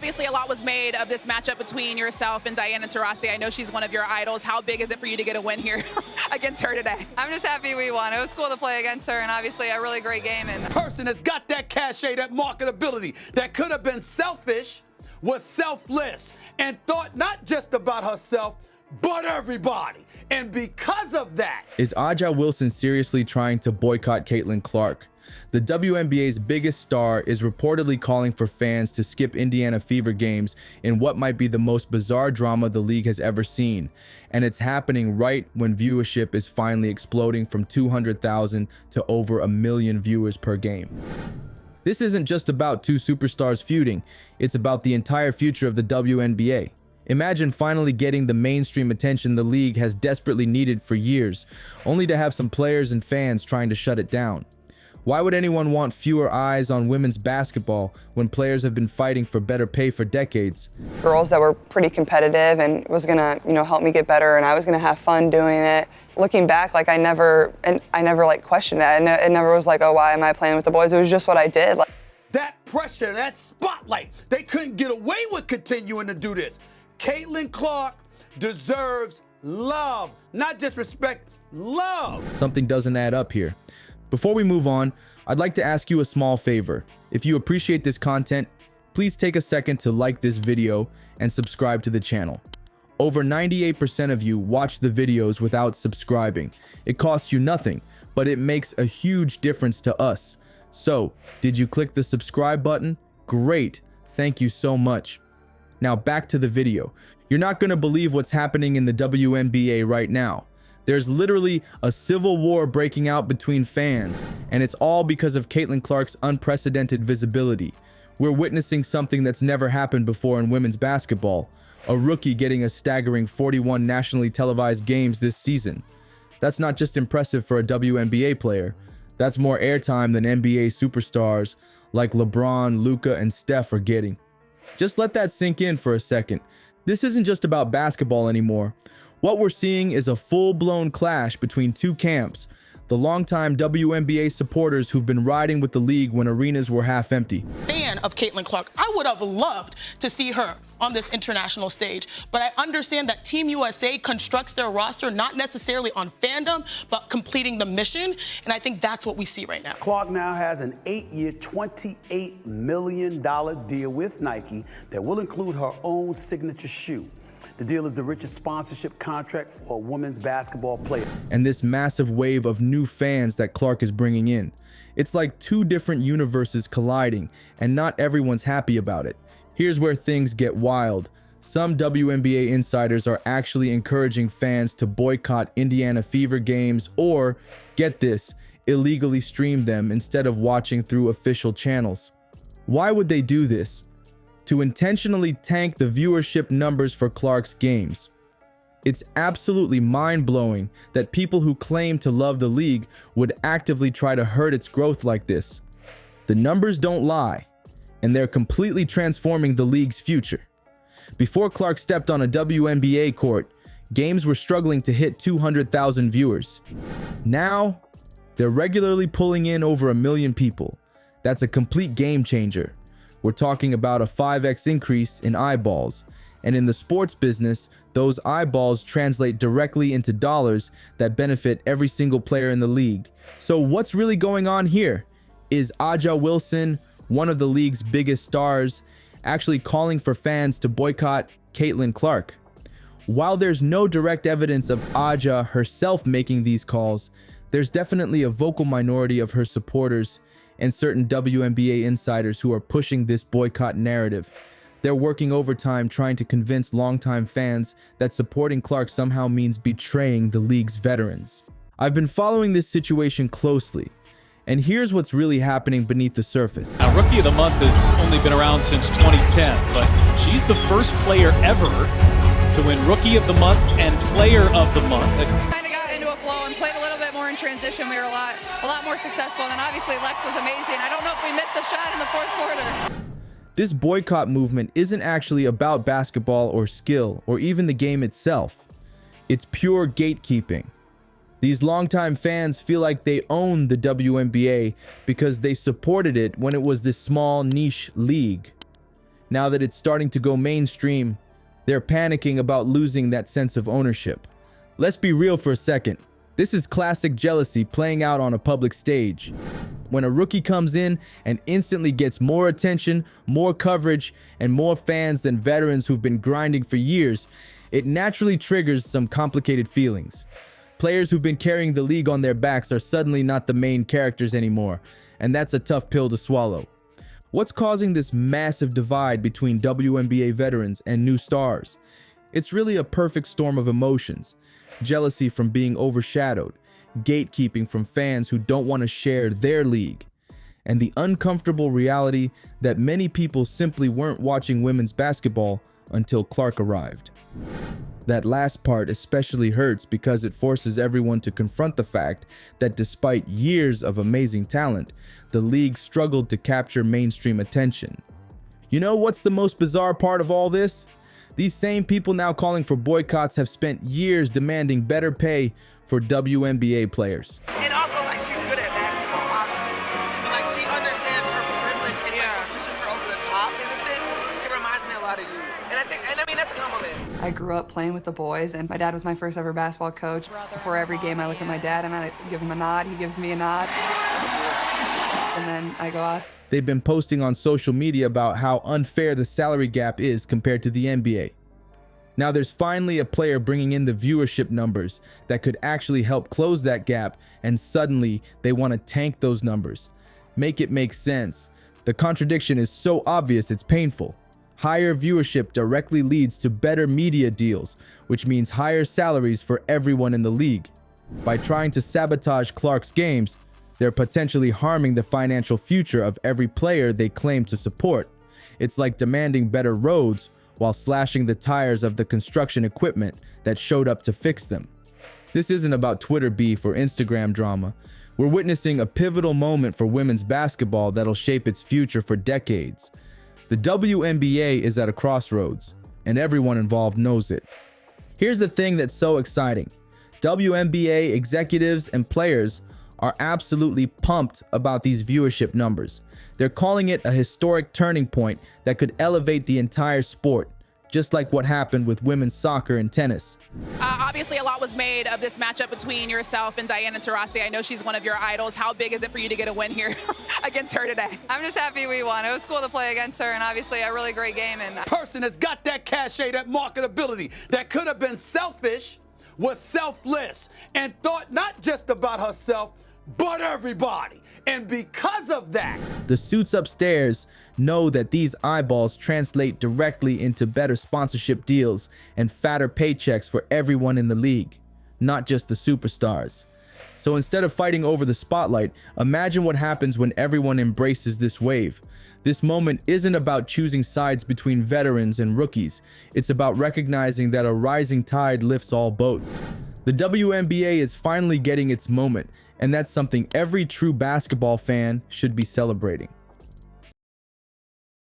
Obviously, a lot was made of this matchup between yourself and Diana Taurasi. I know she's one of your idols. How big is it for you to get a win here against her today? I'm just happy we won. It was cool to play against her, and obviously a really great game. And Person that's got that cachet, that marketability, that could have been selfish, was selfless, and thought not just about herself, but everybody. And because of that, is Aja Wilson seriously trying to boycott Caitlin Clark? The WNBA's biggest star is reportedly calling for fans to skip Indiana Fever games in what might be the most bizarre drama the league has ever seen. And it's happening right when viewership is finally exploding from 200,000 to over 1 million viewers per game. This isn't just about two superstars feuding, it's about the entire future of the WNBA. Imagine finally getting the mainstream attention the league has desperately needed for years, only to have some players and fans trying to shut it down. Why would anyone want fewer eyes on women's basketball when players have been fighting for better pay for decades? Girls that were pretty competitive and was gonna, help me get better, and I was gonna have fun doing it. Looking back, like I never questioned it. It never was like, oh, why am I playing with the boys? It was just what I did. that pressure, that spotlight, they couldn't get away with continuing to do this. Caitlin Clark deserves love, not just respect, love. Something doesn't add up here. Before we move on, I'd like to ask you a small favor. If you appreciate this content, please take a second to like this video and subscribe to the channel. Over 98% of you watch the videos without subscribing. It costs you nothing, but it makes a huge difference to us. So, did you click the subscribe button? Great, thank you so much. Now back to the video. You're not gonna believe what's happening in the WNBA right now. There's literally a civil war breaking out between fans, and it's all because of Caitlin Clark's unprecedented visibility. We're witnessing something that's never happened before in women's basketball. A rookie getting a staggering 41 nationally televised games this season. That's not just impressive for a WNBA player. That's more airtime than NBA superstars like LeBron, Luka, and Steph are getting. Just let that sink in for a second. This isn't just about basketball anymore. What we're seeing is a full-blown clash between two camps. The longtime WNBA supporters who've been riding with the league when arenas were half empty. Fan of Caitlin Clark. I would have loved to see her on this international stage, but I understand that Team USA constructs their roster not necessarily on fandom, but completing the mission, and I think that's what we see right now. Clark now has an 8-year, $28 million deal with Nike that will include her own signature shoe. The deal is the richest sponsorship contract for a women's basketball player. And this massive wave of new fans that Clark is bringing in. It's like two different universes colliding, and not everyone's happy about it. Here's where things get wild. Some WNBA insiders are actually encouraging fans to boycott Indiana Fever games or, get this, illegally stream them instead of watching through official channels. Why would they do this? To intentionally tank the viewership numbers for Clark's games. It's absolutely mind-blowing that people who claim to love the league would actively try to hurt its growth like this. The numbers don't lie, and they're completely transforming the league's future. Before Clark stepped on a WNBA court, games were struggling to hit 200,000 viewers. Now, they're regularly pulling in over 1 million people. That's a complete game changer. We're talking about a 5x increase in eyeballs. And in the sports business, those eyeballs translate directly into dollars that benefit every single player in the league. So what's really going on here? Is Aja Wilson, one of the league's biggest stars, actually calling for fans to boycott Caitlin Clark? While there's no direct evidence of Aja herself making these calls, there's definitely a vocal minority of her supporters and certain WNBA insiders who are pushing this boycott narrative. They're working overtime trying to convince longtime fans that supporting Clark somehow means betraying the league's veterans. I've been following this situation closely, and here's what's really happening beneath the surface. Now, Rookie of the Month has only been around since 2010, but she's the first player ever to win Rookie of the Month and Player of the Month. kind of got into a flow and played a little bit more in transition. We were a lot more successful. And then obviously Lex was amazing. I don't know if we missed the shot in the fourth quarter. This boycott movement isn't actually about basketball or skill or even the game itself. It's pure gatekeeping. These longtime fans feel like they own the WNBA because they supported it when it was this small niche league. Now that it's starting to go mainstream, they're panicking about losing that sense of ownership. Let's be real for a second. This is classic jealousy playing out on a public stage. When a rookie comes in and instantly gets more attention, more coverage, and more fans than veterans who've been grinding for years, it naturally triggers some complicated feelings. Players who've been carrying the league on their backs are suddenly not the main characters anymore, and that's a tough pill to swallow. What's causing this massive divide between WNBA veterans and new stars? It's really a perfect storm of emotions. Jealousy from being overshadowed, gatekeeping from fans who don't want to share their league, and the uncomfortable reality that many people simply weren't watching women's basketball until Clark arrived. That last part especially hurts because it forces everyone to confront the fact that despite years of amazing talent, the league struggled to capture mainstream attention. You know what's the most bizarre part of all this? These same people now calling for boycotts have spent years demanding better pay for WNBA players. And also, like, she's good at basketball, obviously. Like, she understands her privilege. It's like what pushes her over the top, in a sense. It reminds me a lot of you. And I mean, that's a compliment. I grew up playing with the boys, and my dad was my first ever basketball coach. Before every game, I look at my dad and I give him a nod. He gives me a nod. And then I go off. They've been posting on social media about how unfair the salary gap is compared to the NBA. Now there's finally a player bringing in the viewership numbers that could actually help close that gap, and suddenly they want to tank those numbers. Make it make sense. The contradiction is so obvious it's painful. Higher viewership directly leads to better media deals, which means higher salaries for everyone in the league. By trying to sabotage Clark's games, they're potentially harming the financial future of every player they claim to support. It's like demanding better roads while slashing the tires of the construction equipment that showed up to fix them. This isn't about Twitter beef or Instagram drama. We're witnessing a pivotal moment for women's basketball that'll shape its future for decades. The WNBA is at a crossroads, and everyone involved knows it. Here's the thing that's so exciting. WNBA executives and players are absolutely pumped about these viewership numbers. They're calling it a historic turning point that could elevate the entire sport, just like what happened with women's soccer and tennis. Obviously, a lot was made of this matchup between yourself and Diana Taurasi. I know she's one of your idols. How big is it for you to get a win here against her today? I'm just happy we won. It was cool to play against her, and obviously a really great game. And Person that's got that cachet, that marketability, that could have been selfish, was selfless, and thought not just about herself, but everybody. And because of that, the suits upstairs know that these eyeballs translate directly into better sponsorship deals and fatter paychecks for everyone in the league, not just the superstars. So instead of fighting over the spotlight, imagine what happens when everyone embraces this wave. This moment isn't about choosing sides between veterans and rookies. It's about recognizing that a rising tide lifts all boats. The WNBA is finally getting its moment, and that's something every true basketball fan should be celebrating.